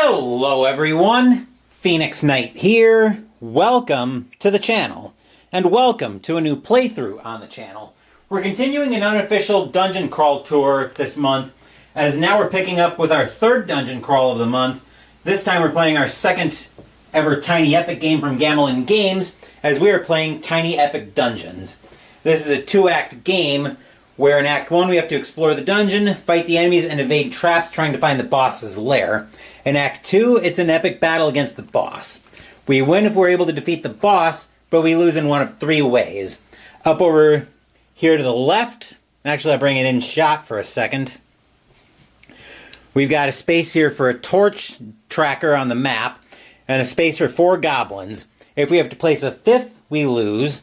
Hello everyone, Phoenix Knight here. Welcome to the channel, and welcome to a new playthrough on the channel. We're continuing an unofficial dungeon crawl tour this month, as now we're picking up with our third dungeon crawl of the month. This time we're playing our second ever Tiny Epic game from Gamelyn Games, as we are playing Tiny Epic Dungeons. This is a 2-act game, where in Act 1 we have to explore the dungeon, fight the enemies, and evade traps trying to find the boss's lair. In Act 2, it's an epic battle against the boss. We win if we're able to defeat the boss, but we lose in one of 3 ways. Up over here to the left, actually I'll bring it in shot for a second. We've got a space here for a torch tracker on the map, and a space for 4 goblins. If we have to place a 5th, we lose.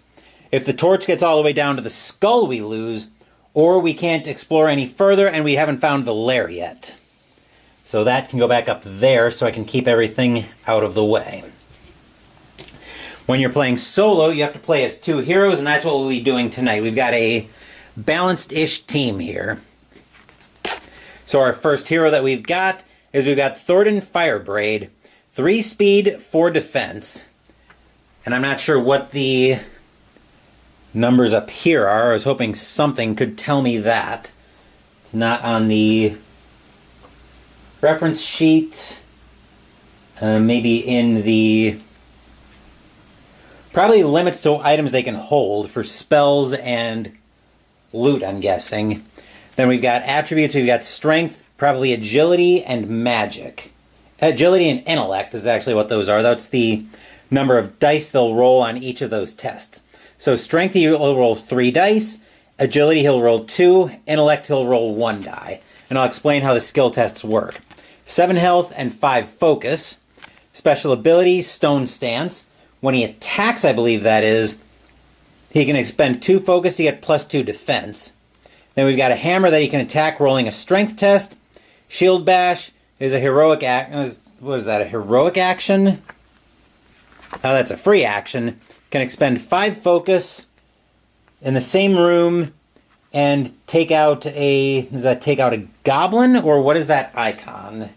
If the torch gets all the way down to the skull, we lose. Or we can't explore any further and we haven't found the lair yet. So that can go back up there so I can keep everything out of the way. When you're playing solo, you have to play as 2 heroes, and that's what we'll be doing tonight. We've got a balanced-ish team here. So our first hero that we've got is Thornton Firebraid. 3 speed, 4 defense. And I'm not sure what the numbers up here are. I was hoping something could tell me that. It's not on the reference sheet. Maybe in the... Probably limits to items they can hold for spells and loot, I'm guessing. Then we've got attributes. We've got strength, probably agility, and magic. Agility and intellect is actually what those are. That's the number of dice they'll roll on each of those tests. So strength, he'll roll 3 dice. Agility, he'll roll 2. Intellect, he'll roll 1 die. And I'll explain how the skill tests work. 7 health and 5 focus. Special ability, Stone Stance. When he attacks, I believe that is, he can expend 2 focus to get +2 defense. Then we've got a hammer that he can attack rolling a strength test. Shield Bash is a heroic act. What is that, a heroic action? Oh, that's a free action. Can expend 5 focus in the same room and take out a... Does that take out a goblin, or what is that icon?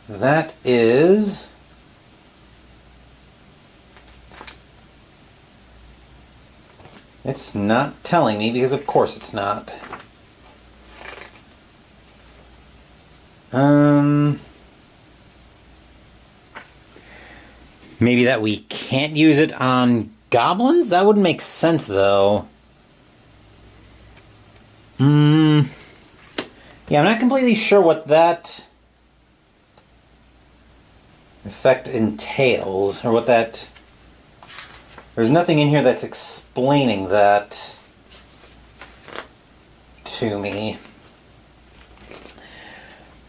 That is... It's not telling me, because of course it's not. Maybe that we can't use it on goblins? That wouldn't make sense, though. Yeah, I'm not completely sure what that effect entails, or what that... There's nothing in here that's explaining that to me.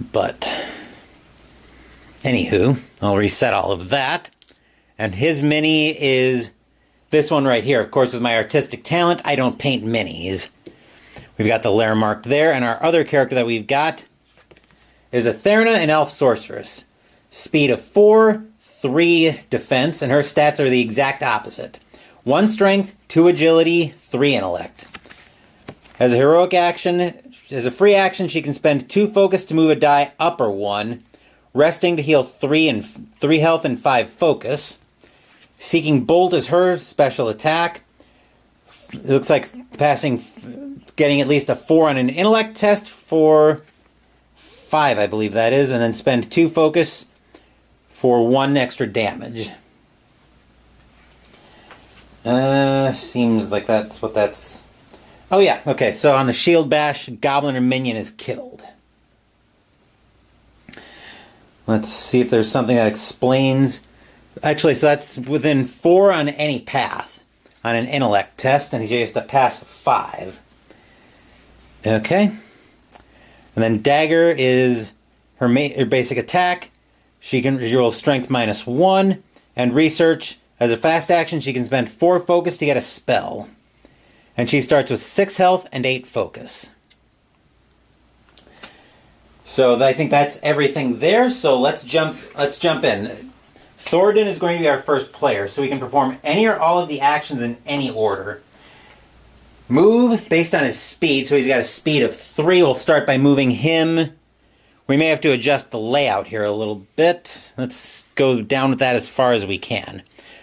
But, anywho, I'll reset all of that. And his mini is this one right here. Of course, with my artistic talent, I don't paint minis. We've got the lair marked there, and our other character that we've got is a Therna, an elf sorceress. Speed of 4, 3 defense, and her stats are the exact opposite. 1 strength, 2 agility, 3 intellect. As a heroic action, as a free action, she can spend 2 focus to move a die up or 1, resting to heal 3 health and 5 focus. Seeking Bolt is her special attack. It looks like getting at least a 4 on an intellect test for 5, I believe that is, and then spend 2 focus for 1 extra damage. Seems like that's what that's... Oh yeah, okay, so on the Shield Bash, goblin or minion is killed. Let's see if there's something that explains... Actually, so that's within 4 on any path on an intellect test, and he has to pass 5. Okay. And then Dagger is her basic attack. She can roll strength -1, and research. As a fast action, she can spend 4 focus to get a spell. And she starts with 6 health and 8 focus. So I think that's everything there. So let's jump in. Thornton is going to be our first player, so we can perform any or all of the actions in any order. Move based on his speed. So he's got a speed of 3. We'll start by moving him. We may have to adjust the layout here a little bit. Let's go down with that as far as we can.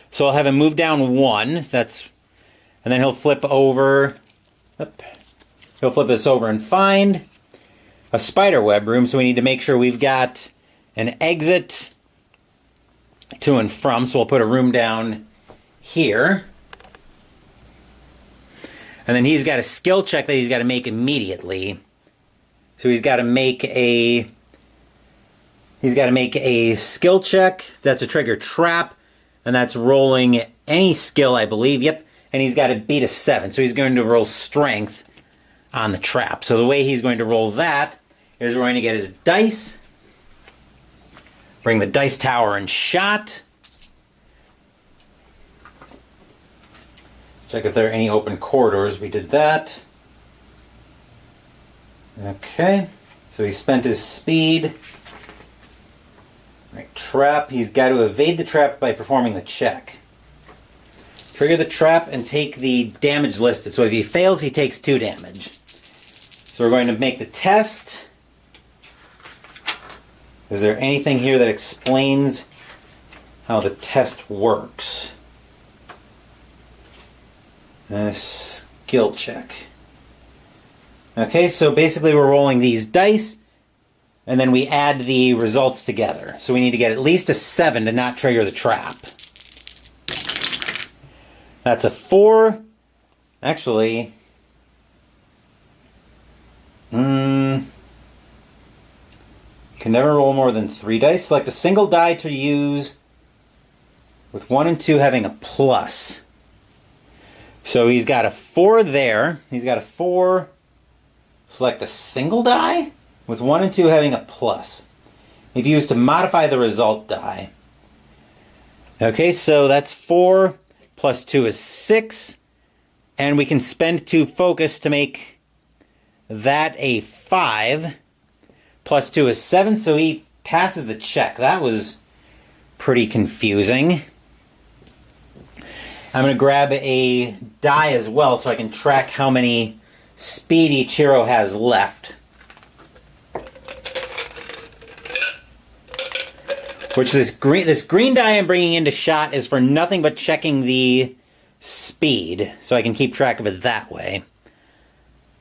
So I'll have him move down 1. And then he'll flip over. He'll flip this over and find a spider web room. So we need to make sure we've got an exit to and from. So we'll put a room down here. And then he's got a skill check that he's got to make immediately. So he's got to make a skill check. That's a trigger trap, and that's rolling any skill, I believe. Yep. And he's got to beat a 7. So he's going to roll strength on the trap. So the way he's going to roll that is we're going to get his dice, bring the dice tower and shot. Check if there are any open corridors. We did that. Okay. So he spent his speed. Right, trap. He's got to evade the trap by performing the check. Trigger the trap and take the damage listed. So if he fails, he takes 2 damage. So we're going to make the test. Is there anything here that explains how the test works? Skill check. Okay, so basically we're rolling these dice, and then we add the results together. So we need to get at least a 7 to not trigger the trap. That's a 4. Actually, can never roll more than 3 dice. Select a single die to use with 1 and 2 having a plus. So he's got a 4 there. He's got a 4. Select a single die with 1 and 2 having a plus. If you use to modify the result die. Okay, so that's 4 plus 2 is 6. And we can spend 2 focus to make that a 5. Plus 2 is 7, so he passes the check. That was pretty confusing. I'm going to grab a die as well so I can track how many speed each hero has left. Which this green die I'm bringing into shot is for nothing but checking the speed, so I can keep track of it that way.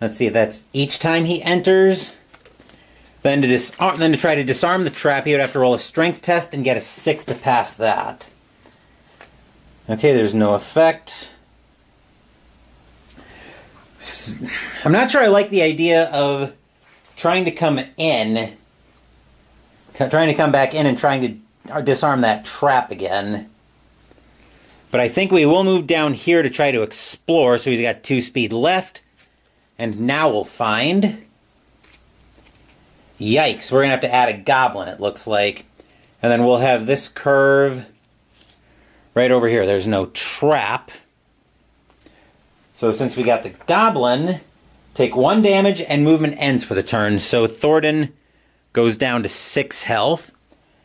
Let's see if that's each time he enters. Then to try to disarm the trap, he would have to roll a strength test and get a 6 to pass that. Okay, there's no effect. I'm not sure I like the idea of trying to come back in and trying to disarm that trap again. But I think we will move down here to try to explore, so he's got 2 speed left. And now we'll find... Yikes, we're going to have to add a goblin, it looks like. And then we'll have this curve right over here. There's no trap. So since we got the goblin, take 1 damage and movement ends for the turn. So Thornton goes down to 6 health.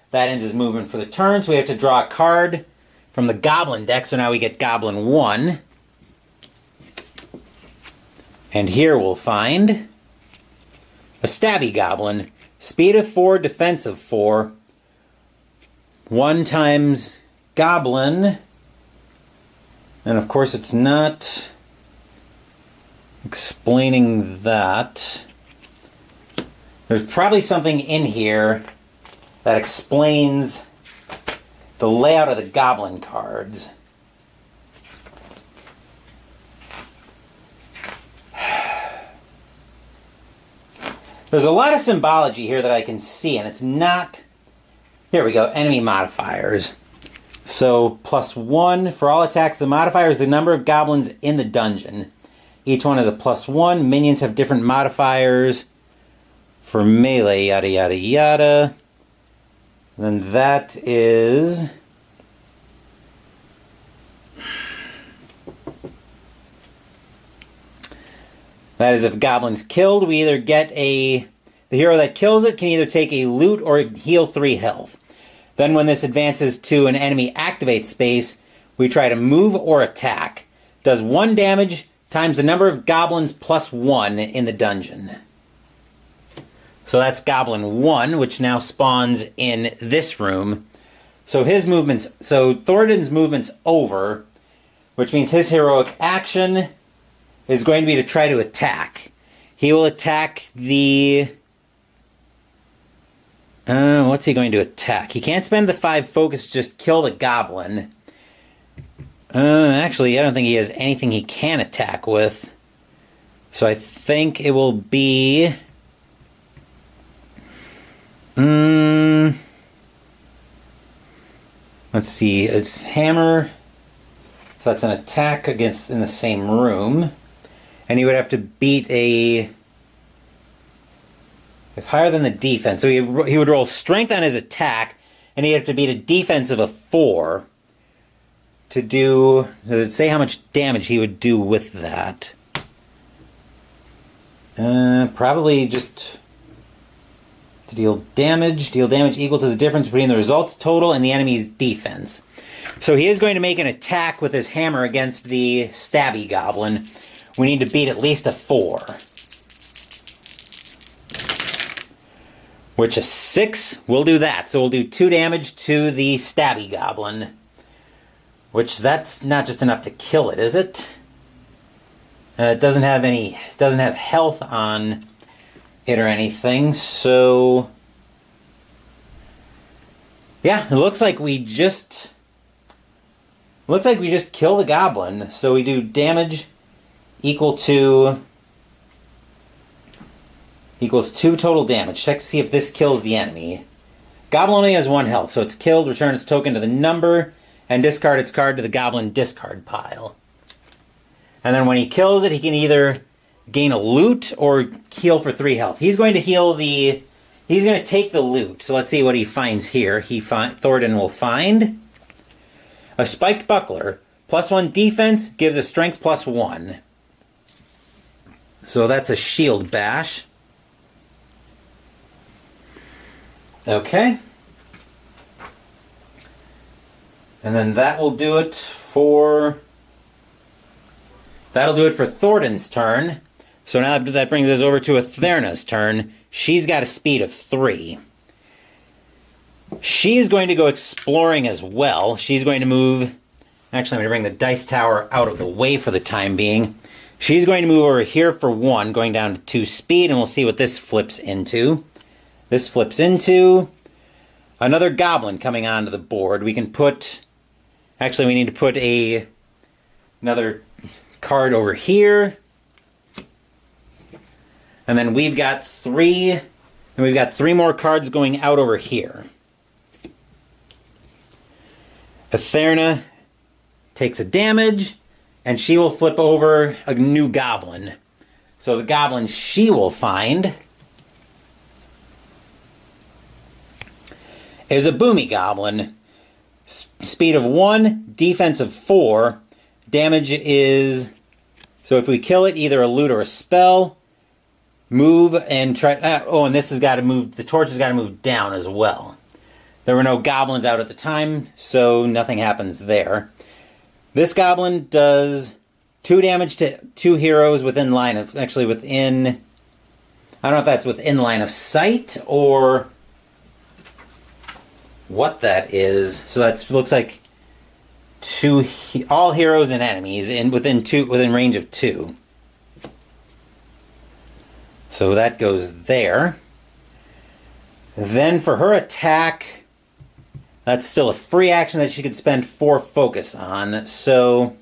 That ends his movement for the turn. So we have to draw a card from the goblin deck. So now we get goblin 1. And here we'll find a stabby goblin. Speed of 4, defense of 4. 1 times goblin. And of course it's not explaining that. There's probably something in here that explains the layout of the goblin cards. There's a lot of symbology here that I can see, and it's not... Here we go, enemy modifiers. So, +1 for all attacks. The modifier is the number of goblins in the dungeon. Each one has a +1. Minions have different modifiers for melee, yada, yada, yada. And then that is... That is if the goblin's killed, we either get the hero that kills it can either take a loot or heal 3 health. Then when this advances to an enemy activate space, we try to move or attack. Does 1 damage times the number of goblins plus 1 in the dungeon. So that's Goblin 1, which now spawns in this room. So Thoradin's movement's over, which means his heroic action is going to be to try to attack. He will attack the... what's he going to attack? He can't spend the 5 focus to just kill the goblin. Actually, I don't think he has anything he can attack with. So I think it will be... let's see, a hammer. So that's an attack against in the same room. And he would have to beat a... if higher than the defense. So he would roll strength on his attack, and he'd have to beat a defense of a 4 to do... does it say how much damage he would do with that? Probably just... to deal damage equal to the difference between the results total and the enemy's defense. So he is going to make an attack with his hammer against the stabby goblin. We need to beat at least a 4. Which a 6 will do that. So we'll do 2 damage to the stabby goblin. Which that's not just enough to kill it, is it? It doesn't have health on it or anything, so yeah, it looks like we just kill the goblin. So we do damage equals 2 total damage. Check to see if this kills the enemy. Goblin only has 1 health, so it's killed. Return its token to the number and discard its card to the goblin discard pile. And then when he kills it, he can either gain a loot or heal for 3 health. He's going to he's going to take the loot. So let's see what he finds here. Thoradin will find a spiked buckler. +1 defense gives a strength +1. So that's a shield bash. Okay. And then that will do it for... that'll do it for Thoradin's turn. So now that brings us over to Etherna's turn. She's got a speed of 3. She is going to go exploring as well. She's going to move... actually, I'm going to bring the dice tower out of the way for the time being. She's going to move over here for 1, going down to 2 speed, and we'll see what this flips into. This flips into another goblin coming onto the board. We can put... actually, we need to put another card over here. And then we've got 3 more cards going out over here. Etherna takes a damage, and she will flip over a new goblin. So the goblin she will find is a boomy goblin. Speed of 1, defense of 4. Damage is... so if we kill it, either a loot or a spell. Move and try... and this has got to move... the torch has got to move down as well. There were no goblins out at the time, so nothing happens there. This goblin does 2 damage to 2 heroes within line of... actually within... I don't know if that's within line of sight or what that is. So that looks like all heroes and enemies within range of 2. So that goes there. Then for her attack, that's still a free action that she could spend 4 focus on. So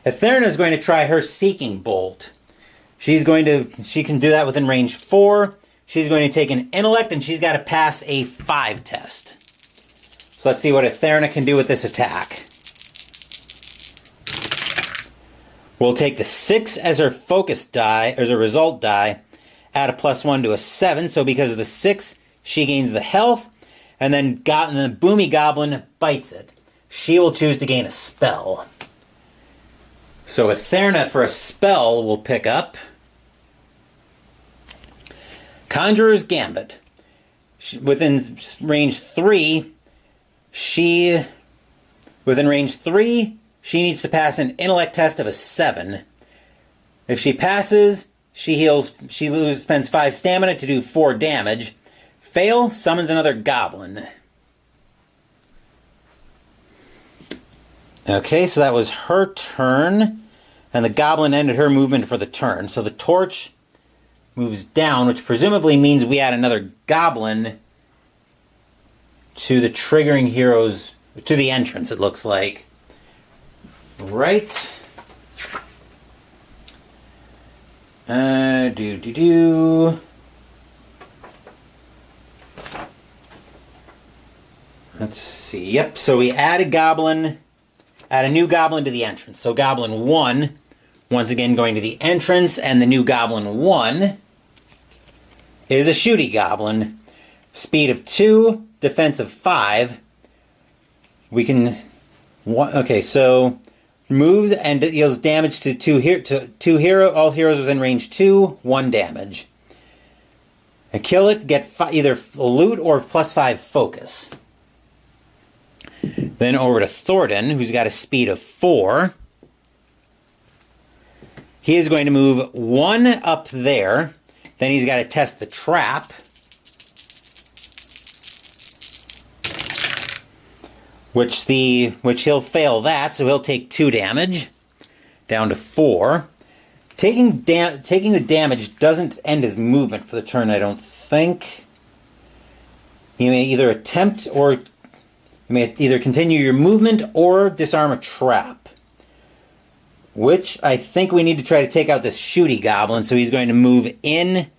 Etherna is going to try her Seeking Bolt. She can do that within range 4. She's going to take an intellect, and she's got to pass a 5 test. So let's see what Etherna can do with this attack. We'll take the 6 as her focus die, as her result die, add a +1 to a 7. So because of the 6, she gains the health, and then the boomy goblin bites it. She will choose to gain a spell. So Etherna for a spell will pick up Conjurer's Gambit. Within range 3, she needs to pass an intellect test of a 7. If she passes, she heals. She spends 5 stamina to do 4 damage. Fail, summons another goblin. Okay, so that was her turn, and the goblin ended her movement for the turn. So the torch moves down, which presumably means we add another goblin to the triggering heroes, to the entrance, it looks like. Right. Let's see. Yep, so we add a new goblin to the entrance. So Goblin 1, once again going to the entrance, and the new Goblin 1 is a shooty goblin. Speed of 2, defense of 5. We can... Okay, so moves and deals damage to all heroes within range 2, 1 damage. And kill it, get either loot or +5 focus. Then over to Thornton, who's got a speed of 4. He is going to move 1 up there. Then he's got to test the trap. Which he'll fail that, so he'll take 2 damage. Down to 4. Taking the damage doesn't end his movement for the turn, I don't think. He may either continue your movement or disarm a trap. Which I think we need to try to take out this shooty goblin, so he's going to move in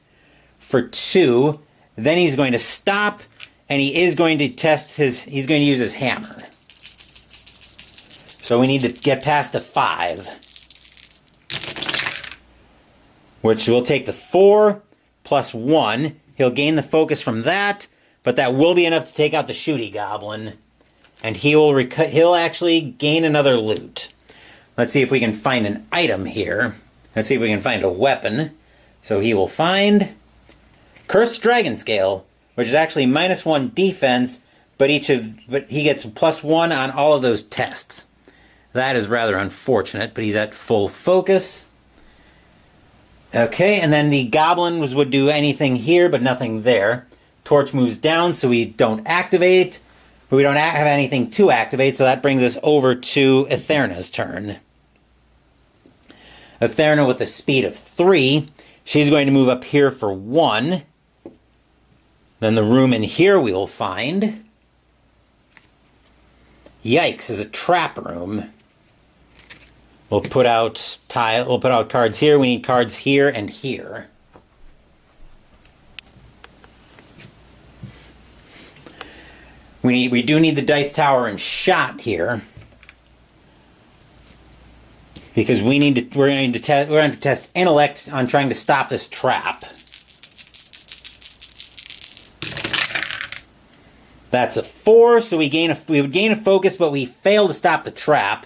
for 2. Then he's going to stop, and he is going to he's going to use his hammer. So we need to get past the 5. Which will take the 4 plus 1. He'll gain the focus from that, but that will be enough to take out the shooty goblin. And he'll actually gain another loot. Let's see if we can find an item here. Let's see if we can find a weapon. So he will find Cursed Dragon Scale, which is actually -1 defense, but he gets +1 on all of those tests. That is rather unfortunate, but he's at full focus. Okay, and then the goblins would do anything here, but nothing there. Torch moves down, so we don't activate. But we don't have anything to activate, so that brings us over to Etherna's turn. Etherna with a speed of 3. She's going to move up here for 1. Then the room in here we'll find. Yikes, is a trap room. We'll put out cards here. We need cards here and here. We do need the dice tower and shot here. Because we're going to test intellect on trying to stop this trap. That's a 4, so we would gain a focus, but we fail to stop the trap,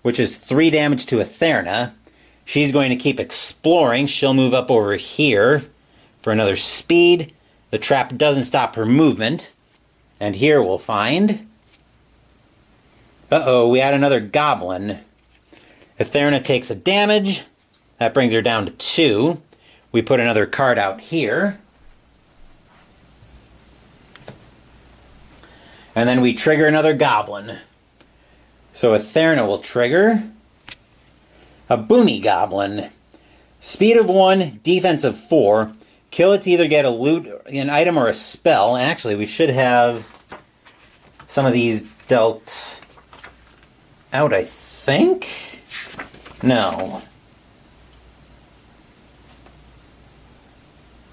which is 3 damage to Etherna. She's going to keep exploring. She'll move up over here for another speed. The trap doesn't stop her movement. And here we'll find... Uh-oh, we add another goblin. Etherna takes a damage. That brings her down to 2. We put another card out here. And then we trigger another goblin. So Etherna will trigger a Boomy Goblin. Speed of 1, defense of 4. Kill it to either get a loot, an item, or a spell. And actually, we should have some of these dealt out, I think? No.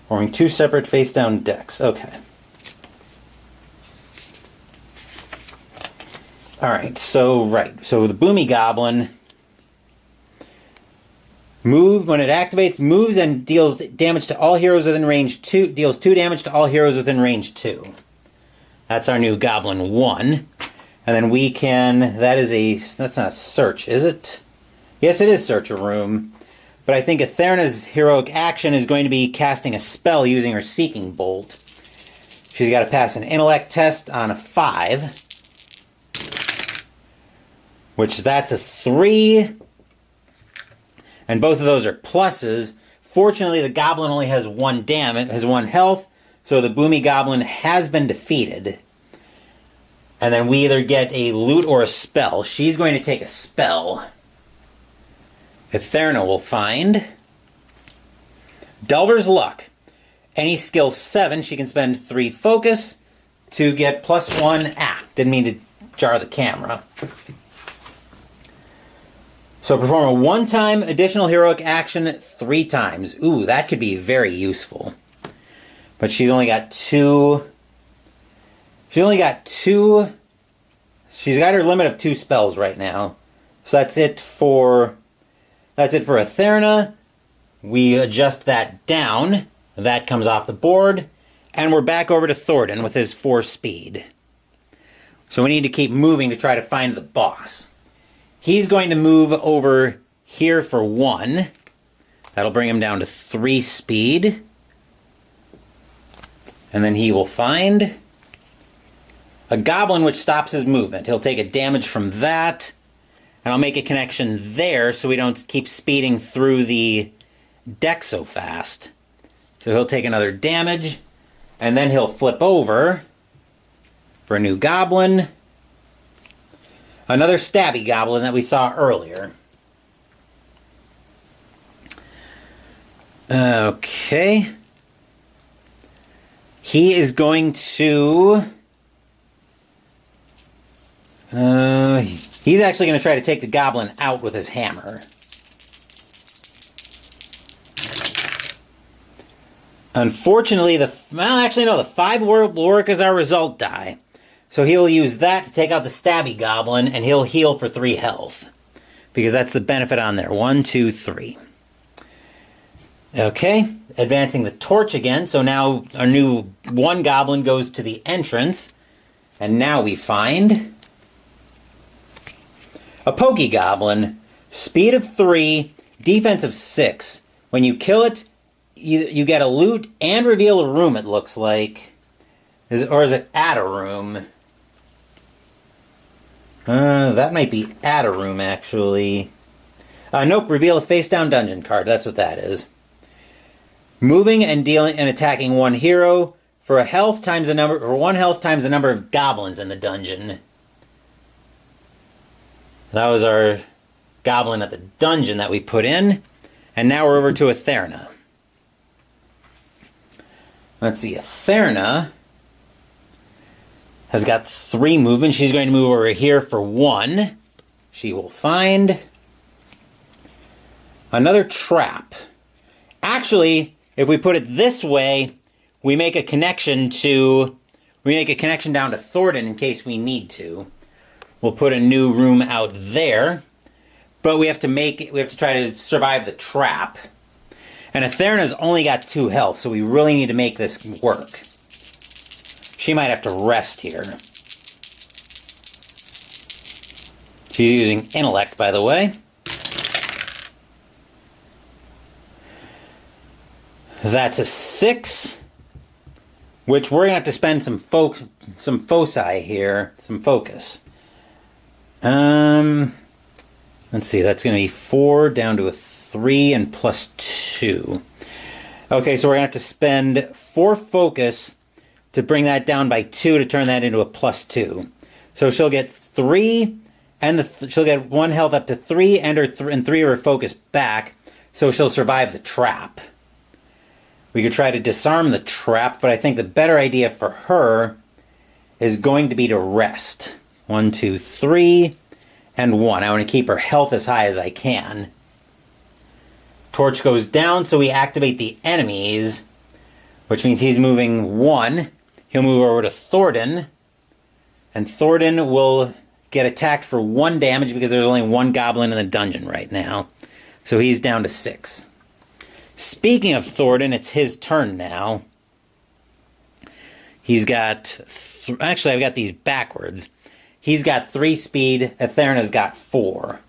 Forming 2 separate face-down decks. Okay. Alright, so the Boomy Goblin when it activates, moves and deals damage to all heroes within range 2, deals 2 damage to all heroes within range 2. That's our new Goblin 1. And then we can, that's not a search, is it? Yes, it is search a room. But I think Etherna's heroic action is going to be casting a spell using her Seeking Bolt. She's got to pass an intellect test on a 5. Which that's a 3. and both of those are pluses. Fortunately, the goblin only has 1 damage, has 1 health, so the Boomy Goblin has been defeated. And then we either get a loot or a spell. She's going to take a spell. Etherna will find Delver's Luck. Any skill 7, she can spend 3 focus to get +1. Didn't mean to jar the camera. So perform a 1-time additional heroic action 3 times. Ooh, that could be very useful. But she's only got 2. She's got her limit of 2 spells right now. So that's it for Etherna. We adjust that down. That comes off the board. And we're back over to Thornton with his 4 speed. So we need to keep moving to try to find the boss. He's going to move over here for 1. That'll bring him down to 3 speed. And then he will find a goblin which stops his movement. He'll take a damage from that. And I'll make a connection there so we don't keep speeding through the deck so fast. So he'll take another damage. And then he'll flip over for a new goblin. Another stabby goblin that we saw earlier. Okay. He is going to... he's actually going to try to take the goblin out with his hammer. Unfortunately, the 5 will work as our result die. So he'll use that to take out the stabby goblin, and he'll heal for 3 health. Because that's the benefit on there. 1, 2, 3. Okay, advancing the torch again. So now our new 1 goblin goes to the entrance. And now we find a pokey goblin. Speed of 3, defense of 6. When you kill it, you get a loot and reveal a room, it looks like. Or is it add a room? That might be add a room, actually. Nope, reveal a face-down dungeon card. That's what that is. Moving and dealing and attacking 1 hero for 1 health times the number of goblins in the dungeon. That was our goblin at the dungeon that we put in. And now we're over to Etherna. Let's see, Etherna has got 3 movement. She's going to move over here for 1. She will find another trap. Actually, if we put it this way, we make a connection down to Thornton in case we need to. We'll put a new room out there, but we have to try to survive the trap. And Etherna's only got 2 health, so we really need to make this work. She might have to rest here. She's using intellect, by the way. That's a 6, which we're gonna have to spend some foci here, some focus. Let's see, that's gonna be 4 down to a 3 and +2. Okay, so we're gonna have to spend 4 focus to bring that down by 2 to turn that into a +2. So she'll get 3, and she'll get 1 health up to 3, and 3 of her focus back, so she'll survive the trap. We could try to disarm the trap, but I think the better idea for her is going to be to rest. 1, 2, 3, and 1. I want to keep her health as high as I can. Torch goes down, so we activate the enemies, which means he's moving 1. He'll move over to Thornton, and Thornton will get attacked for 1 damage because there's only 1 goblin in the dungeon right now. So he's down to 6. Speaking of Thornton, it's his turn now. He's got... Actually, I've got these backwards. He's got 3 speed. Etherna's got 4.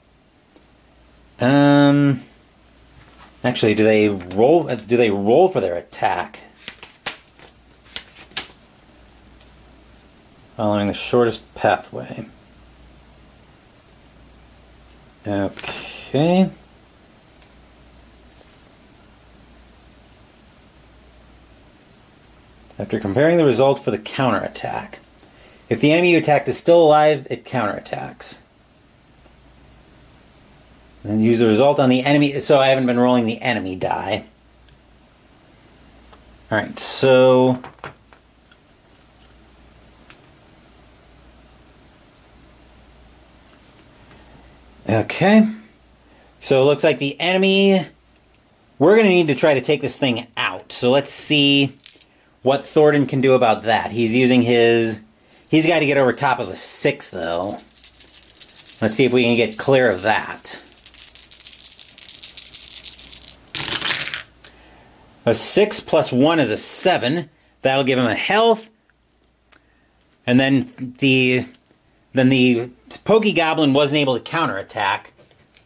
Actually, do they roll for their attack? Following the shortest pathway. Okay. After comparing the result for the counterattack. If the enemy you attacked is still alive, it counterattacks. And use the result on the enemy. So I haven't been rolling the enemy die. Alright, so... Okay. So it looks like the enemy... We're going to need to try to take this thing out. So let's see what Thornton can do about that. He's using his... He's got to get over top of a 6, though. Let's see if we can get clear of that. A 6 plus 1 is a 7. That'll give him a health. And then the Pokey Goblin wasn't able to counterattack.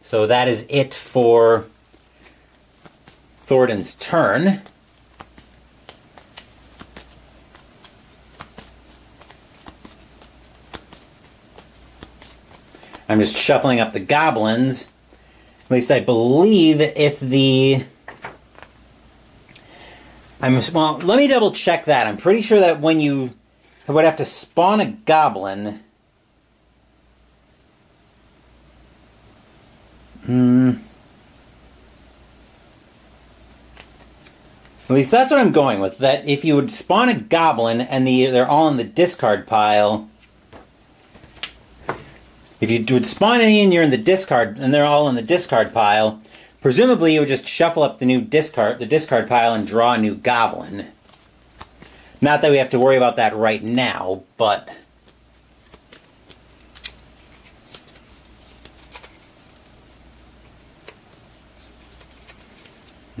So that is it for Thornton's turn. I'm just shuffling up the goblins. At least I believe if the... Well, let me double check that. I'm pretty sure that when you would have to spawn a goblin... At least that's what I'm going with. That if you would spawn a goblin and they're all in the discard pile... If you would spawn any and you're in the discard, and they're all in the discard pile, presumably you would just shuffle up the discard pile and draw a new goblin. Not that we have to worry about that right now, but...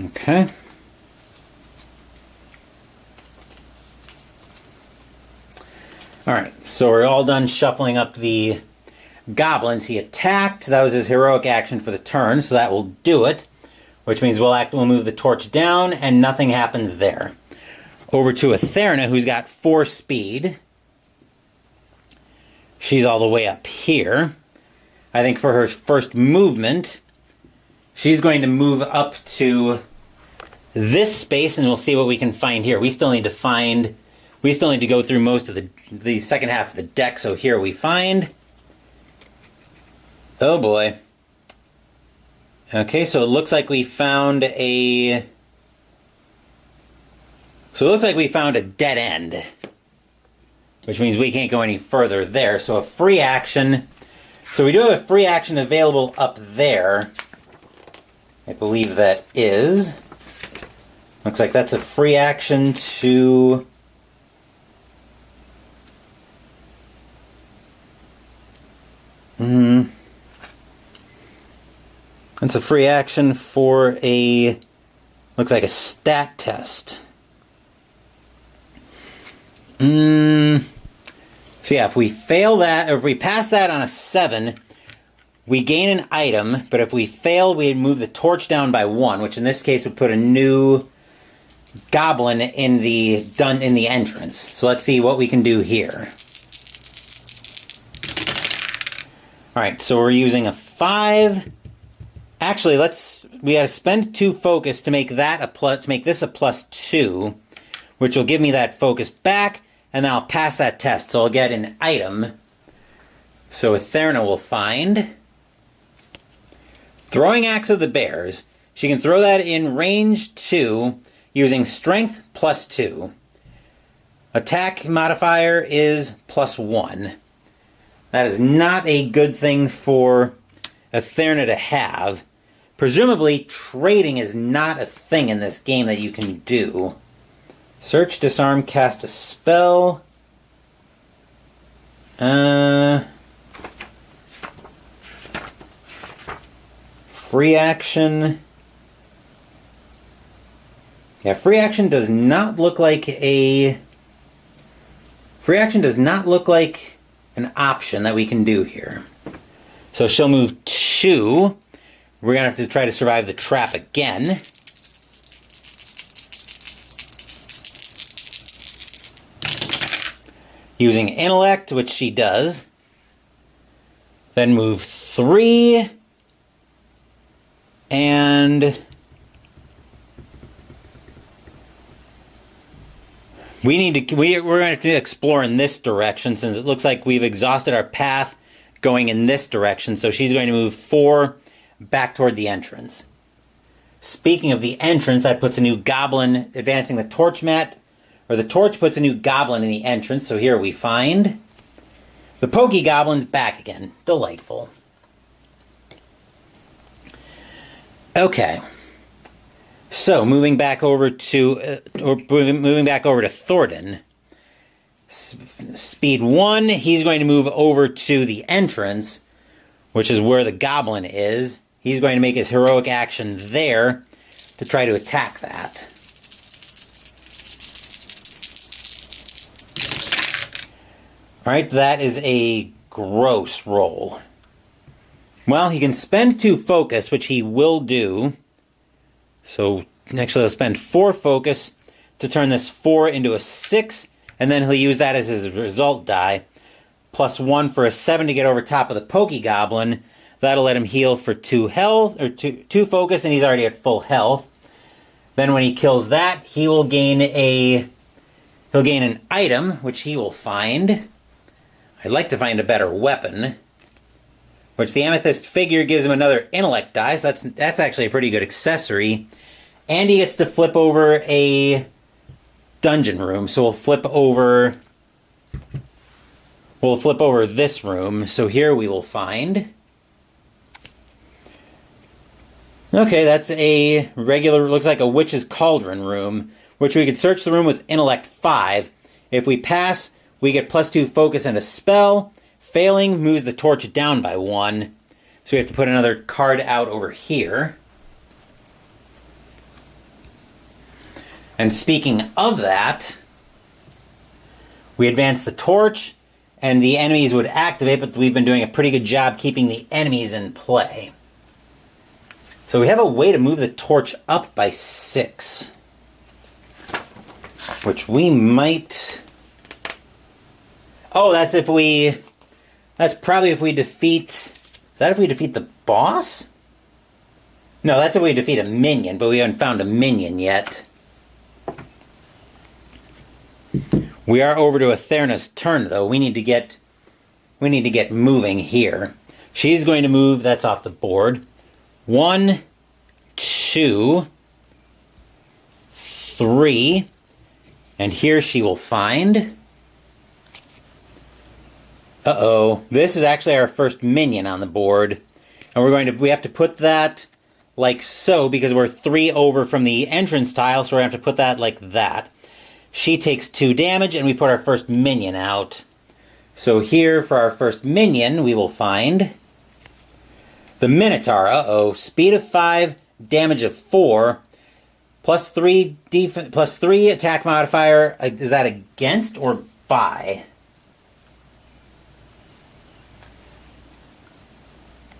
Okay. Alright, so we're all done shuffling up the goblins. He attacked. That was his heroic action for the turn, so that will do it. Which means we'll move the torch down, and nothing happens there. Over to Etherna, who's got 4 speed. She's all the way up here. I think for her first movement, she's going to move up to this space, and we'll see what we can find here. We still need to go through most of the second half of the deck, so here we find... Oh boy. Okay, so it looks like we found a... So it looks like we found a dead end. Which means we can't go any further there. So a free action... So we do have a free action available up there. I believe that is... Looks like that's a free action to... It's a free action for a... Looks like a stat test. So yeah, if we fail that, or if we pass that on a 7, we gain an item, but if we fail, we move the torch down by 1, which in this case would put a new goblin in the entrance. So let's see what we can do here. Alright, so we're using a 5. Actually, we gotta spend 2 focus to make that to make this a +2, which will give me that focus back, and then I'll pass that test, so I'll get an item. So Etherna will find Throwing Axe of the Bears. She can throw that in range 2 using strength +2. Attack modifier is +1. That is not a good thing for Etherna to have. Presumably, trading is not a thing in this game that you can do. Search, disarm, cast a spell. Free action. Yeah, free action does not look like a... Free action does not look like an option that we can do here. So she'll move 2. We're going to have to try to survive the trap again. Using intellect, which she does. Then move 3. And we're going to have to explore in this direction since it looks like we've exhausted our path going in this direction. So she's going to move 4 back toward the entrance. Speaking of the entrance, that puts a new goblin advancing the torch mat, or the torch puts a new goblin in the entrance. So here we find the Pokey Goblin's back again. Delightful. Okay. So moving back over to Thornton. Speed 1, he's going to move over to the entrance, which is where the goblin is. He's going to make his heroic action there to try to attack that. Alright, that is a gross roll. Well, he can spend 2 focus, which he will do. So, actually he'll spend 4 focus to turn this 4 into a 6, and then he'll use that as his result die. Plus 1 for a 7 to get over top of the Pokey Goblin. That'll let him heal for 2 health, or 2 focus, and he's already at full health. Then when he kills that, he'll gain an item, which he will find. I'd like to find a better weapon. Which the amethyst figure gives him another intellect die, so that's actually a pretty good accessory. And he gets to flip over a dungeon room. So we'll flip over this room. So here we will find. Okay, that's a regular, looks like a witch's cauldron room, which we could search the room with intellect 5. If we pass, we get plus 2 focus and a spell. Failing moves the torch down by 1. So we have to put another card out over here. And speaking of that, we advance the torch, and the enemies would activate, but we've been doing a pretty good job keeping the enemies in play. So we have a way to move the torch up by 6. Which we might... Oh, that's probably if we defeat... Is that if we defeat the boss? No, that's if we defeat a minion, but we haven't found a minion yet. We are over to Atherna's turn, though. We need to get moving here. She's going to move, that's off the board. 1, 2, 3, and here she will find... Uh-oh. This is actually our first minion on the board. And we have to put that like so, because we're 3 over from the entrance tile, so we're going to have to put that like that. She takes 2 damage, and we put our first minion out. So here, for our first minion, we will find the Minotaur. Uh-oh. Speed of 5, damage of 4, plus 3 attack modifier. Is that against or by?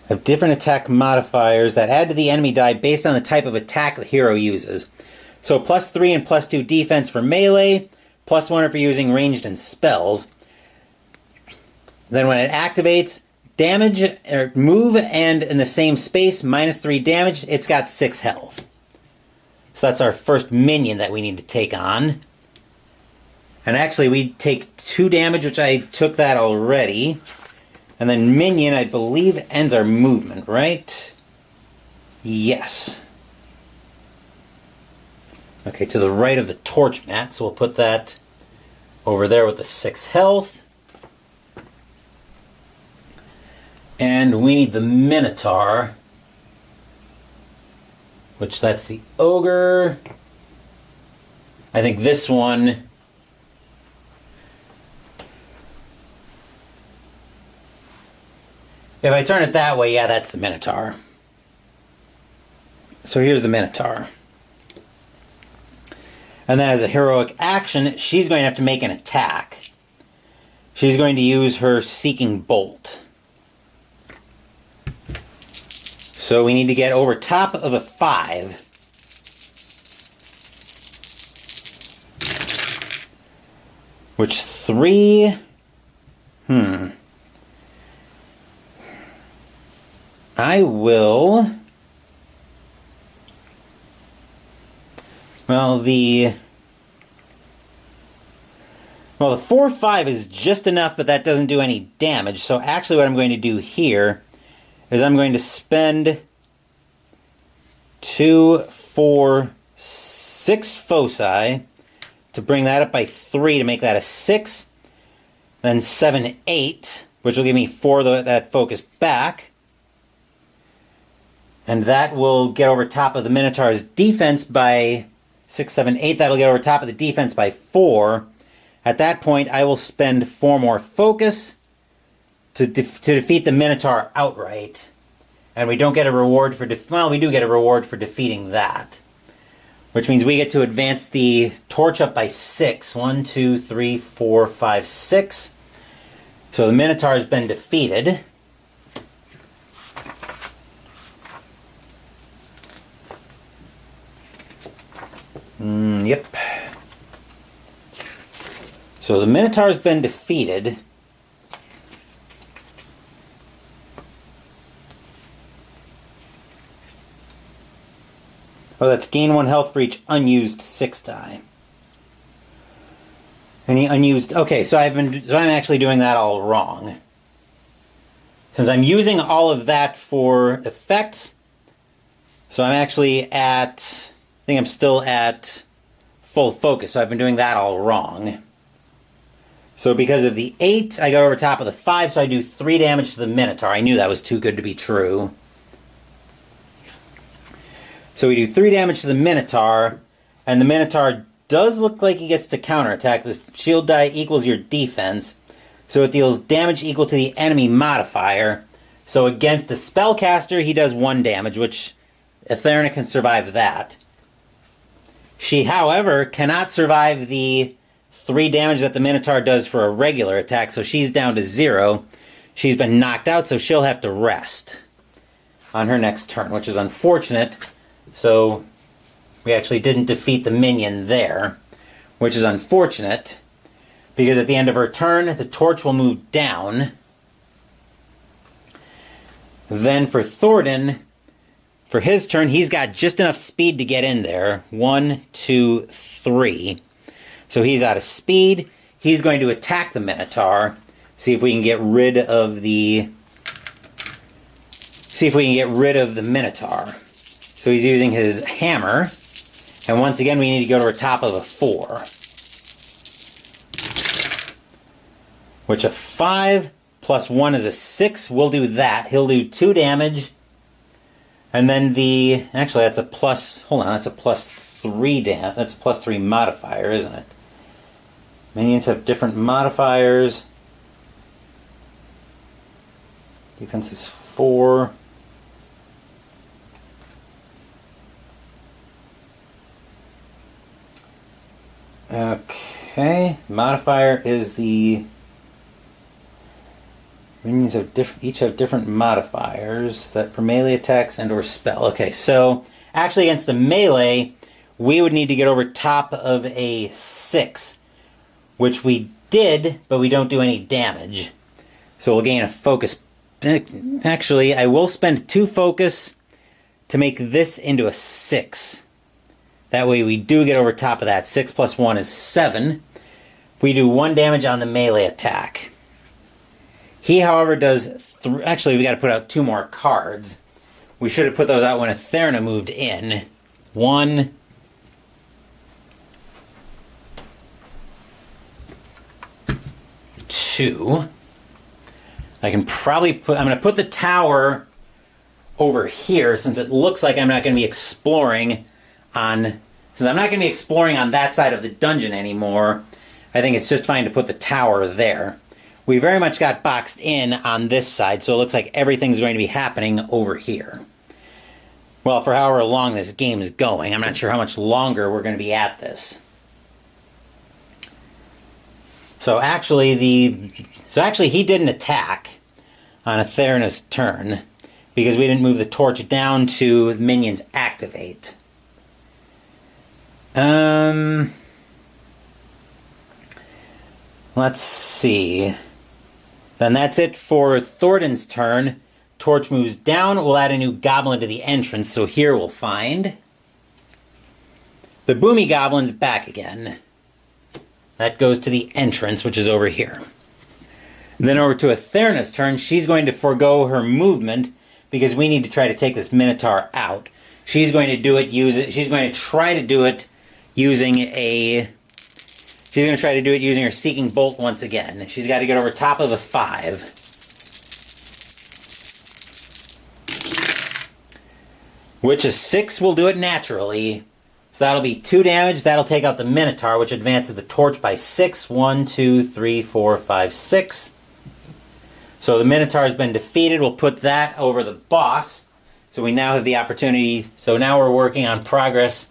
Have different attack modifiers that add to the enemy die based on the type of attack the hero uses. So plus 3 and plus 2 defense for melee, plus 1 for using ranged and spells. Then when it activates, damage, or move and in the same space, minus 3 damage, it's got 6 health. So that's our first minion that we need to take on. And actually we take 2 damage, which I took that already. And then minion, I believe, ends our movement, right? Yes. Okay, to the right of the torch mat, so we'll put that over there with the 6 health. And we need the Minotaur, which that's the ogre. I think this one... If I turn it that way, yeah, that's the Minotaur. So here's the Minotaur. And then as a heroic action, she's going to have to make an attack. She's going to use her Seeking Bolt. So we need to get over top of a 5. Which 3... I will... Well, Well, the 4-5 is just enough, but that doesn't do any damage. So actually what I'm going to do here is I'm going to spend 2, 4, 6 foci to bring that up by 3 to make that a 6. Then 7, 8, which will give me 4 that focus back. And that will get over top of the Minotaur's defense by 6, 7, 8. That'll get over top of the defense by 4. At that point, I will spend 4 more focus to defeat the Minotaur outright. And we don't get a reward for... well, we do get a reward for defeating that. Which means we get to advance the torch up by 6. 1, 2, 3, 4, 5, 6. So the Minotaur has been defeated. Yep. So the Minotaur's been defeated. Oh, that's gain 1 health for each unused 6 die. Any unused... okay, so I'm actually doing that all wrong. Since I'm using all of that for effects, so I'm actually at... I think I'm still at full focus, so I've been doing that all wrong. So because of the 8, I go over top of the 5, so I do 3 damage to the Minotaur. I knew that was too good to be true. So we do 3 damage to the Minotaur, and the Minotaur does look like he gets to counterattack. The shield die equals your defense, so it deals damage equal to the enemy modifier. So against a spellcaster, he does 1 damage, which Etherna can survive that. She, however, cannot survive the 3 damage that the Minotaur does for a regular attack, so she's down to 0. She's been knocked out, so she'll have to rest on her next turn, which is unfortunate. So we actually didn't defeat the minion there, which is unfortunate, because at the end of her turn, the torch will move down. Then for Thornton, for his turn, he's got just enough speed to get in there. 1, 2, 3. So he's out of speed. He's going to attack the Minotaur. See if we can get rid of the... Minotaur. So he's using his hammer. And once again, we need to go to the top of a 4. Which a 5 plus 1 is a 6. We'll do that. He'll do 2 damage. And then the... actually, that's a plus... hold on, that's a plus 3 damage. That's a plus 3 modifier, isn't it? Minions have different modifiers. Defense is 4. Okay. Modifier is the... minions have each have different modifiers that for melee attacks and or spell. Okay, so actually against a melee, we would need to get over top of a 6, which we did, but we don't do any damage. So we'll gain a focus. Actually, I will spend 2 focus to make this into a 6. That way we do get over top of that. 6 plus 1 is 7. We do 1 damage on the melee attack. He, however, does... actually, we got to put out 2 more cards. We should have put those out when Etherna moved in. 1... 2. I can probably put... I'm going to put the tower over here, since it looks like I'm not going to be exploring on... since I'm not going to be exploring on that side of the dungeon anymore, I think it's just fine to put the tower there. We very much got boxed in on this side, so it looks like everything's going to be happening over here. Well, for however long this game is going, I'm not sure how much longer we're going to be at this. So actually, he didn't attack on Etherna's turn, because we didn't move the torch down to minions activate. Let's see. Then that's it for Thornton's turn. Torch moves down. We'll add a new goblin to the entrance. So here we'll find the Boomy Goblin's back again. That goes to the entrance, which is over here. Then over to Atherna's turn, she's going to forego her movement because we need to try to take this Minotaur out. She's going to do it she's going to try to do it using her Seeking Bolt once again. She's got to get over top of the 5. Which a 6 will do it naturally. So that'll be 2 damage. That'll take out the Minotaur, which advances the torch by 6. 1, 2, 3, 4, 5, 6. So the Minotaur has been defeated. We'll put that over the boss. So we now have the opportunity. So now we're working on progress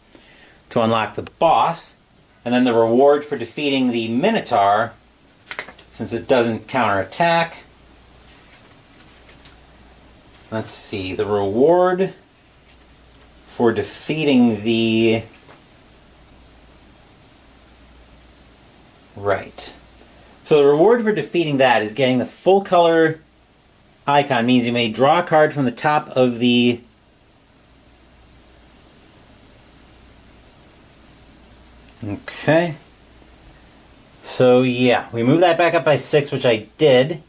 to unlock the boss. And then the reward for defeating the Minotaur, since it doesn't counterattack. Let's see. The reward for defeating the... Right. So the reward for defeating that is getting the full color icon. Means you may draw a card from the top of the... Okay. So yeah, we move that back up by 6, which I did.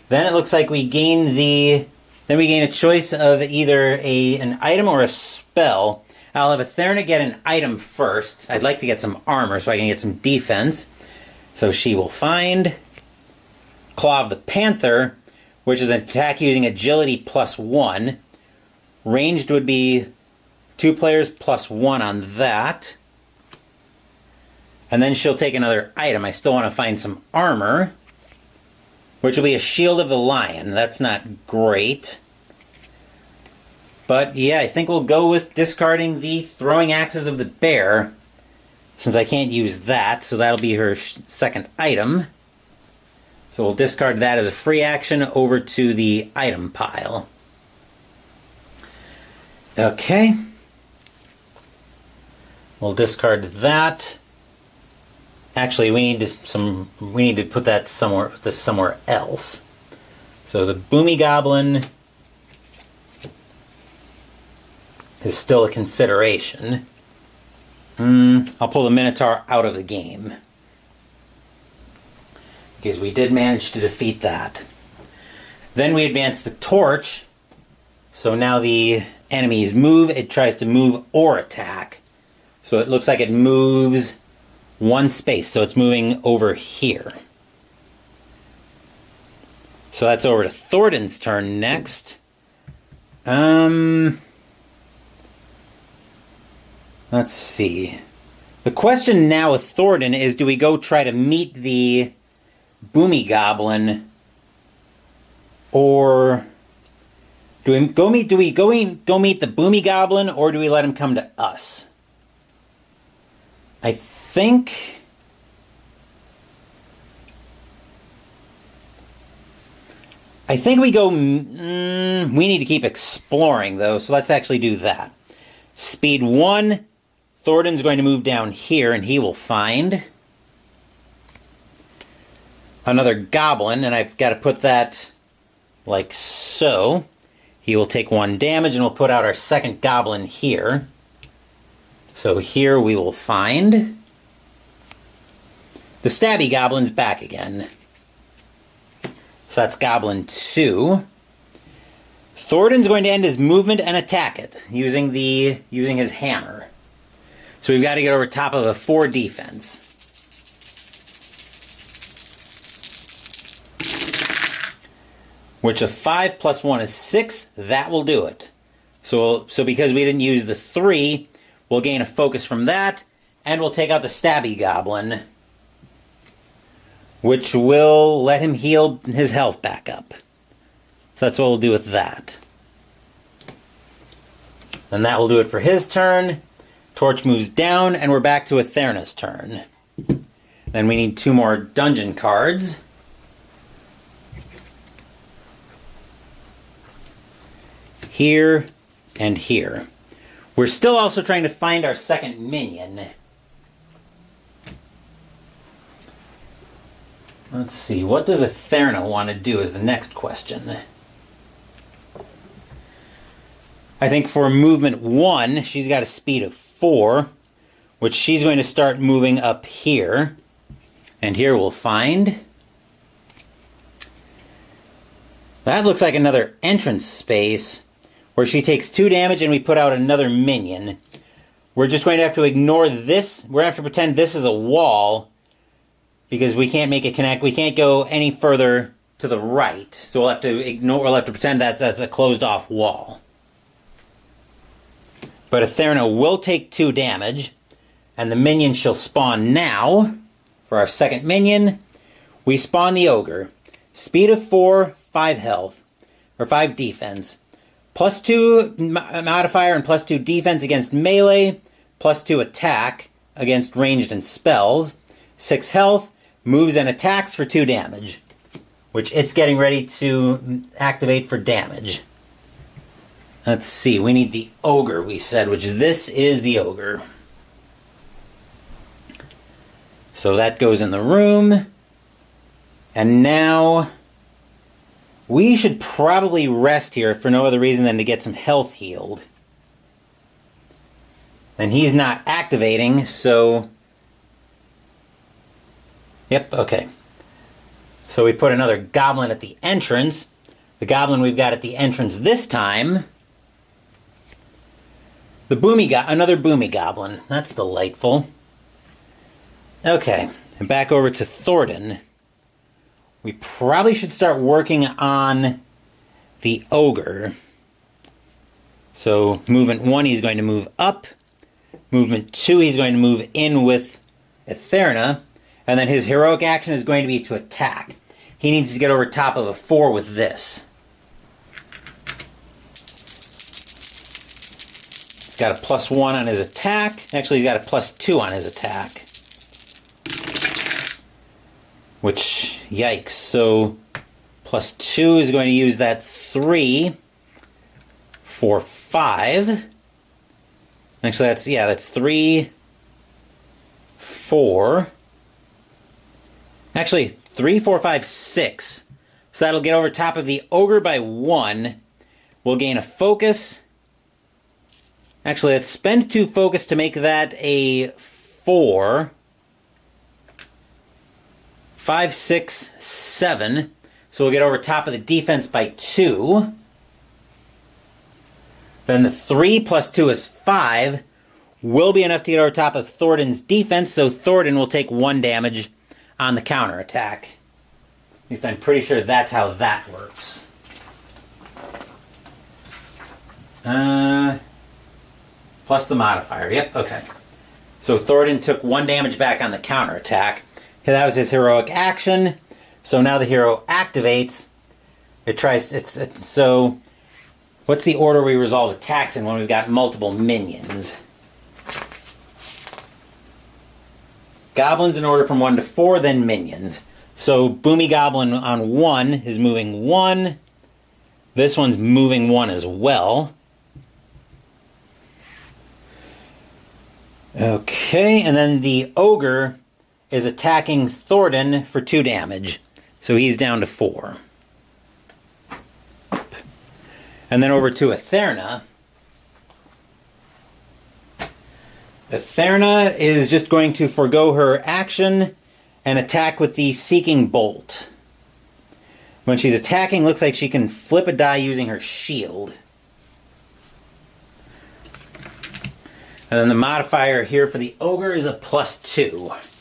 Then it looks like we gain Then we gain a choice of either an item or a spell. I'll have Atherna get an item first. I'd like to get some armor so I can get some defense. So she will find Claw of the Panther, which is an attack using agility +1. Ranged would be 2 players +1 on that. And then she'll take another item. I still want to find some armor, which will be a Shield of the Lion. That's not great. But yeah, I think we'll go with discarding the Throwing Axes of the Bear, since I can't use that, so that'll be her second item. So we'll discard that as a free action over to the item pile. Okay. We'll discard that. Actually, we need to put that somewhere else. So the Boomy Goblin is still a consideration. I'll pull the Minotaur out of the game, because we did manage to defeat that. Then we advance the torch. So now the enemies move. It tries to move or attack. So it looks like it moves 1 space. So it's moving over here. So that's over to Thornton's turn next. Let's see. The question now with Thornton is, do we go try to meet the Boomy Goblin, or do we go meet the Boomy Goblin, or do we let him come to us? I think we go... we need to keep exploring, though, so let's actually do that. Speed 1, Thornton's going to move down here, and he will find another goblin, and I've got to put that like so. He will take 1 damage, and we'll put out our second goblin here. So here we will find the Stabby Goblin's back again. So that's Goblin 2. Thornton's going to end his movement and attack it using his hammer. So we've got to get over top of a 4 defense. Which a 5 + 1 is 6. That will do it. So because we didn't use the 3, we'll gain a focus from that, and we'll take out the Stabby Goblin, which will let him heal his health back up. So that's what we'll do with that. And that will do it for his turn. Torch moves down, and we're back to Atherna's turn. Then we need 2 more dungeon cards. Here and here. We're still also trying to find our second minion. Let's see, what does Atherna want to do is the next question. I think for movement 1, she's got a speed of 4, which she's going to start moving up here. And here we'll find... that looks like another entrance space where she takes 2 damage and we put out another minion. We're just going to have to ignore this. We're going to have to pretend this is a wall because we can't make it connect. We can't go any further to the right. So we'll have to ignore, we'll have to pretend that that's a closed off wall. But Etherna will take 2 damage, and the minion she'll spawn now. For our second minion, we spawn the Ogre. Speed of 4, 5 health, or 5 defense. +2 modifier and +2 defense against melee, +2 attack against ranged and spells. 6 health, moves and attacks for 2 damage, which it's getting ready to activate for damage. Let's see, we need the Ogre, we said, which this is the Ogre. So that goes in the room. And now we should probably rest here for no other reason than to get some health healed. And he's not activating, so... yep, okay. So we put another goblin at the entrance. The goblin we've got at the entrance this time... another boomy goblin. That's delightful. Okay, and back over to Thornton. We probably should start working on the Ogre. So movement 1, he's going to move up. Movement 2, he's going to move in with Etherna. And then his heroic action is going to be to attack. He needs to get over top of a 4 with this. He's got a +1 on his attack. Actually, he's got a +2 on his attack. Which, yikes. So, +2 is going to use that 3 for 5. Actually, that's 3, 4. Actually, 3, 4, 5, 6. So that'll get over top of the Ogre by 1. We'll gain a focus. Actually, let's spend 2 focus to make that a 4. 5, 6, 7. So we'll get over top of the defense by 2. Then the 3 + 2 is 5. Will be enough to get over top of Thornton's defense, so Thornton will take 1 damage on the counterattack. At least I'm pretty sure that's how that works. Plus the modifier. Yep, okay. So Thornton took 1 damage back on the counterattack. That was his heroic action. So now the hero activates. So what's the order we resolve attacks in when we've got multiple minions? Goblins in order from 1 to 4, then minions. So Boomy Goblin on 1 is moving 1. This one's moving 1 as well. Okay, and then the Ogre is attacking Thornton for 2 damage. So he's down to 4. And then over to Etherna. Etherna is just going to forego her action and attack with the Seeking Bolt. When she's attacking, looks like she can flip a die using her shield. And then the modifier here for the Ogre is a +2.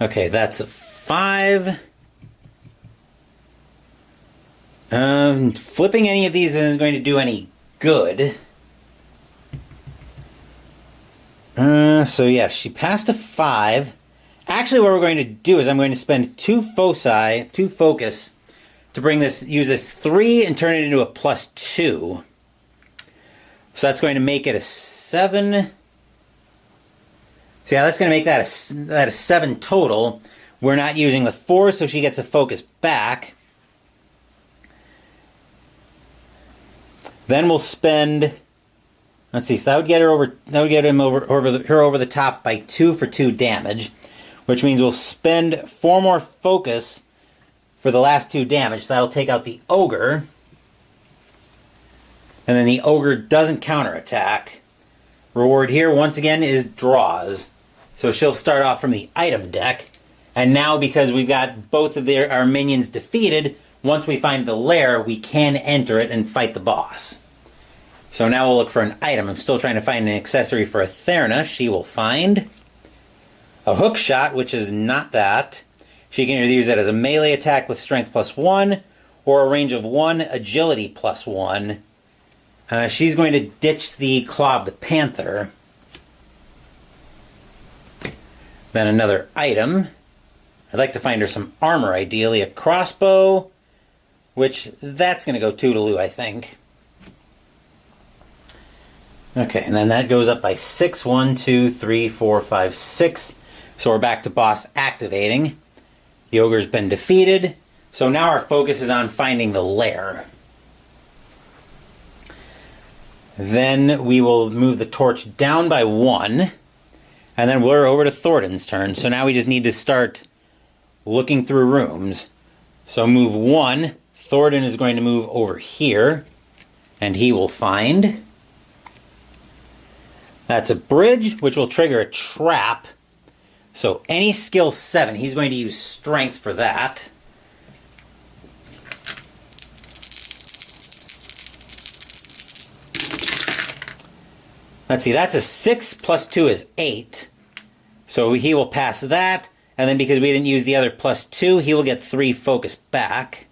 Okay, that's a 5. Flipping any of these isn't going to do any good. So yeah, she passed a 5. Actually, what we're going to do is I'm going to spend 2 focus, to use this 3 and turn it into a +2. So that's going to make it a 7. So yeah, that's going to make that a 7 total. We're not using the 4, so she gets a focus back. Then we'll spend... let's see, so that would get her over. That would get him over the top by 2 for 2 damage, which means we'll spend 4 more focus for the last 2 damage. So that'll take out the Ogre, and then the Ogre doesn't counterattack. Reward here, once again, is draws. So she'll start off from the item deck. And now, because we've got both of our minions defeated, once we find the lair, we can enter it and fight the boss. So now we'll look for an item. I'm still trying to find an accessory for Etherna. She will find a hook shot, which is not that. She can either use that as a melee attack with strength +1, or a range of 1, agility +1. She's going to ditch the Claw of the Panther. Then another item. I'd like to find her some armor, ideally. A crossbow, which that's going to go Toodaloo, I think. Okay, and then that goes up by 6. 1, 2, 3, 4, 5, 6. So we're back to boss activating. The ogre's been defeated. So now our focus is on finding the lair. Then we will move the torch down by 1. And then we're over to Thornton's turn. So now we just need to start looking through rooms. So move 1. Thornton is going to move over here. And he will find... That's a bridge, which will trigger a trap. So any skill 7, he's going to use strength for that. Let's see, that's a 6 plus 2 is 8. So he will pass that. And then because we didn't use the other +2, he will get 3 focus back.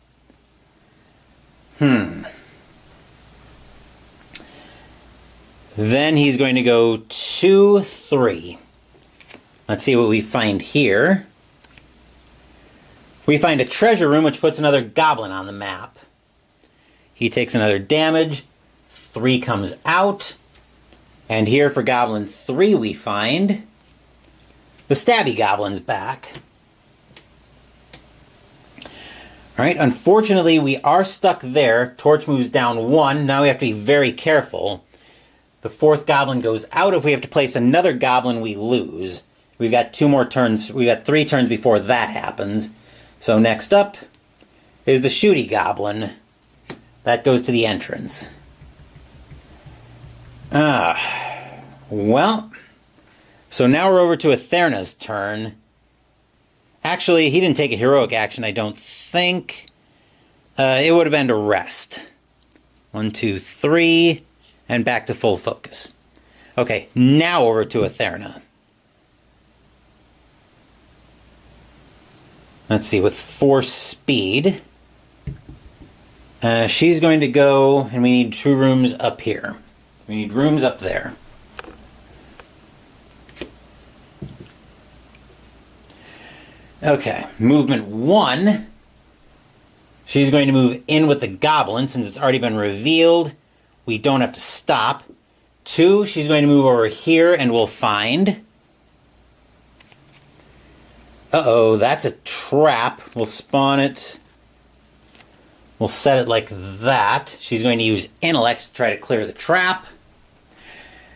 Then he's going to go 2, 3. Let's see what we find here. We find a treasure room, which puts another goblin on the map. He takes another damage. 3 comes out. And here for Goblin 3 we find the Stabby Goblin's back. Alright, unfortunately we are stuck there. Torch moves down 1. Now we have to be very careful. The 4th goblin goes out. If we have to place another goblin, we lose. We've got 2 more turns. We've got 3 turns before that happens. So next up is the Shooty Goblin. That goes to the entrance. Well, so now we're over to Etherna's turn. Actually, he didn't take a heroic action, I don't think. It would have been to rest. 1, 2, 3, and back to full focus. Okay, now over to Etherna. Let's see, with 4 speed, she's going to go, and we need 2 rooms up here. We need rooms up there. Okay, movement 1. She's going to move in with the goblin since it's already been revealed. We don't have to stop. 2, she's going to move over here and we'll find... Uh-oh, that's a trap. We'll spawn it. We'll set it like that. She's going to use intellect to try to clear the trap.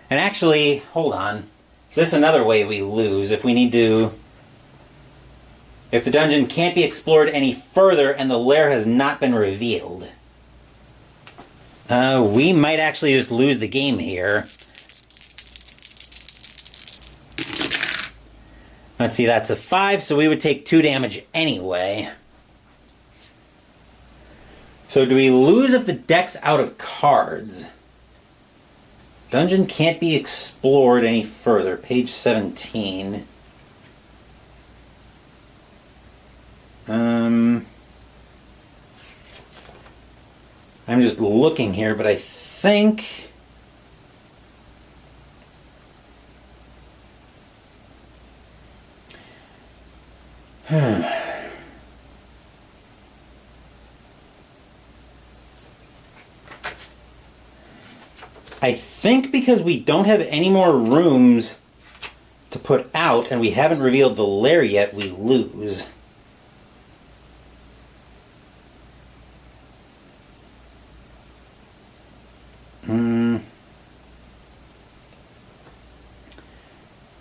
And actually, hold on. Is this another way we lose? If we need to... If the dungeon can't be explored any further and the lair has not been revealed. We might actually just lose the game here. Let's see, that's a 5, so we would take 2 damage anyway. So do we lose if the deck's out of cards? Dungeon can't be explored any further. Page 17. I'm just looking here, but I think... I think because we don't have any more rooms to put out and we haven't revealed the lair yet, we lose.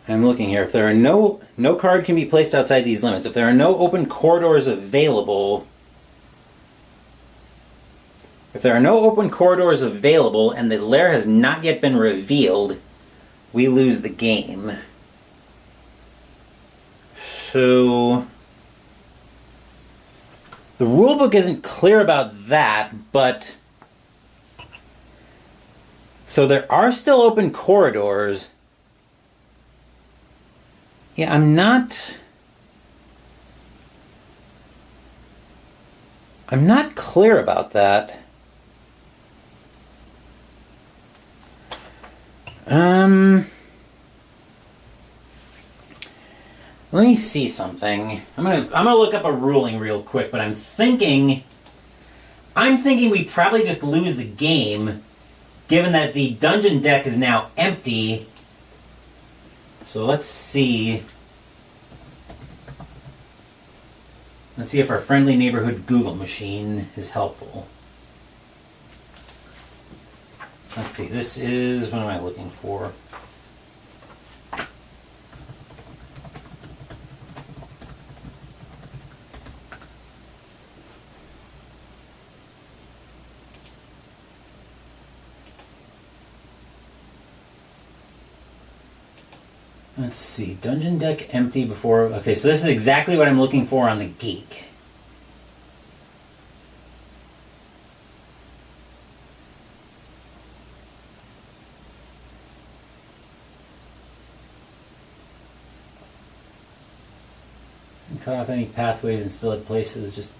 I'm looking here. If there are no card can be placed outside these limits. If there are no open corridors available... If there are no open corridors available and the lair has not yet been revealed, we lose the game. So the rulebook isn't clear about that, but so there are still open corridors. Yeah, I'm not clear about that. Let me see something. I'm gonna look up a ruling real quick, but I'm thinking we probably just lose the game, given that the dungeon deck is now empty. So let's see. Let's see if our friendly neighborhood Google machine is helpful. Let's see, this is, what am I looking for? Let's see, dungeon deck empty before, okay, so this is exactly what I'm looking for on the Geek. Cut off any pathways and still at places, just...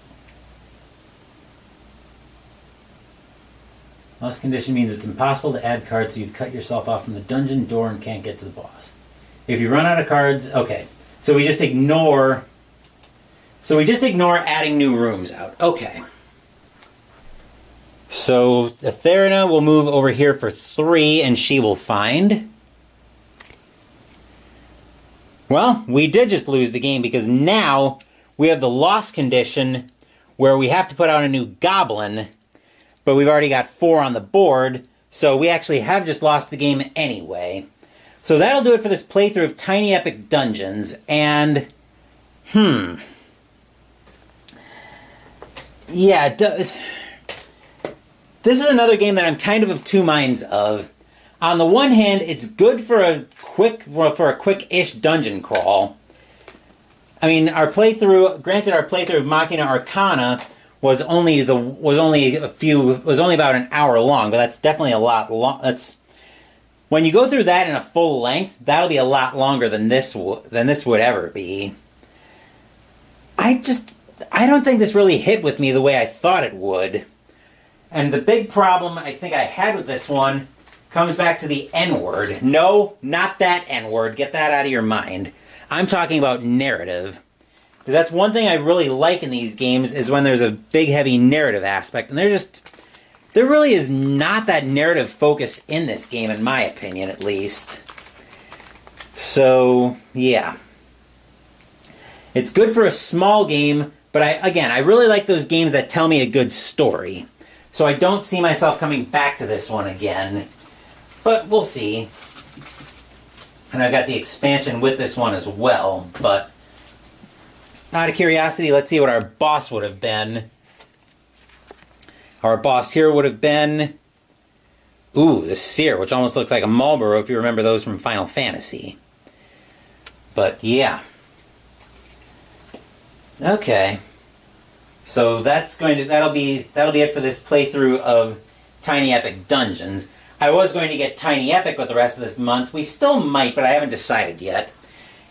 Lost condition means it's impossible to add cards, so you've cut yourself off from the dungeon door and can't get to the boss. If you run out of cards, okay. So we just ignore adding new rooms out. Okay. So Etherina will move over here for 3 and she will find... Well, we did just lose the game because now we have the lost condition where we have to put out a new goblin, but we've already got 4 on the board, so we actually have just lost the game anyway. So that'll do it for this playthrough of Tiny Epic Dungeons, and... Yeah, this is another game that I'm kind of 2 minds of. On the one hand, it's good for a quick-ish dungeon crawl. I mean, our playthrough of Machina Arcana was only about an hour long, but that's definitely a lot long. When you go through that in a full length, that'll be a lot longer than this would ever be. I don't think this really hit with me the way I thought it would. And the big problem I think I had with this one comes back to the N-word. No, not that N-word. Get that out of your mind. I'm talking about narrative. Because that's one thing I really like in these games is when there's a big, heavy narrative aspect. And there really is not that narrative focus in this game, in my opinion, at least. So, yeah. It's good for a small game, but I really like those games that tell me a good story. So I don't see myself coming back to this one again. But we'll see. And I've got the expansion with this one as well. But out of curiosity, let's see what our boss would have been. Our boss here would have been... Ooh, the Seer, which almost looks like a Marlboro if you remember those from Final Fantasy. But yeah. Okay. So that'll be it for this playthrough of Tiny Epic Dungeons. I was going to get Tiny Epic with the rest of this month. We still might, but I haven't decided yet.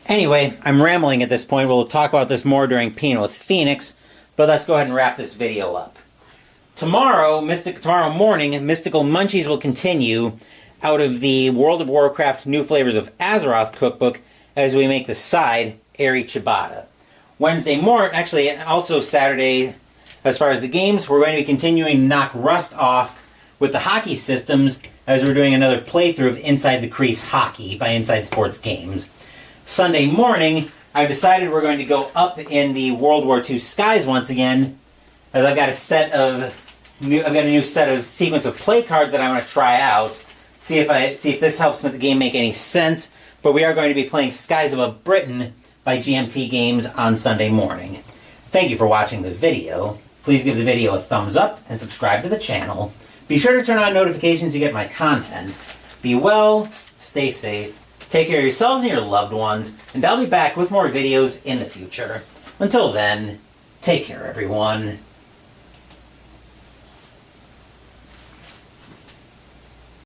Anyway, I'm rambling at this point. We'll talk about this more during Peeing with Phoenix, but let's go ahead and wrap this video up. Tomorrow morning, Mystical Munchies will continue out of the World of Warcraft New Flavors of Azeroth cookbook as we make the side Eri Chibata. Wednesday morning, actually also Saturday, as far as the games, we're going to be continuing to knock Rust off with the hockey systems as we're doing another playthrough of Inside the Crease Hockey by Inside Sports Games. Sunday morning, I've decided we're going to go up in the World War II skies once again, as I've got a new set of sequence of play cards that I want to try out, see if this helps make the game make any sense. But we are going to be playing Skies Above Britain by GMT Games on Sunday morning. Thank you for watching the video. Please give the video a thumbs up and subscribe to the channel. Be sure to turn on notifications to get my content. Be well, stay stay safe, take care of yourselves and your loved ones, and I'll be back with more videos in the future. Until then, take care everyone.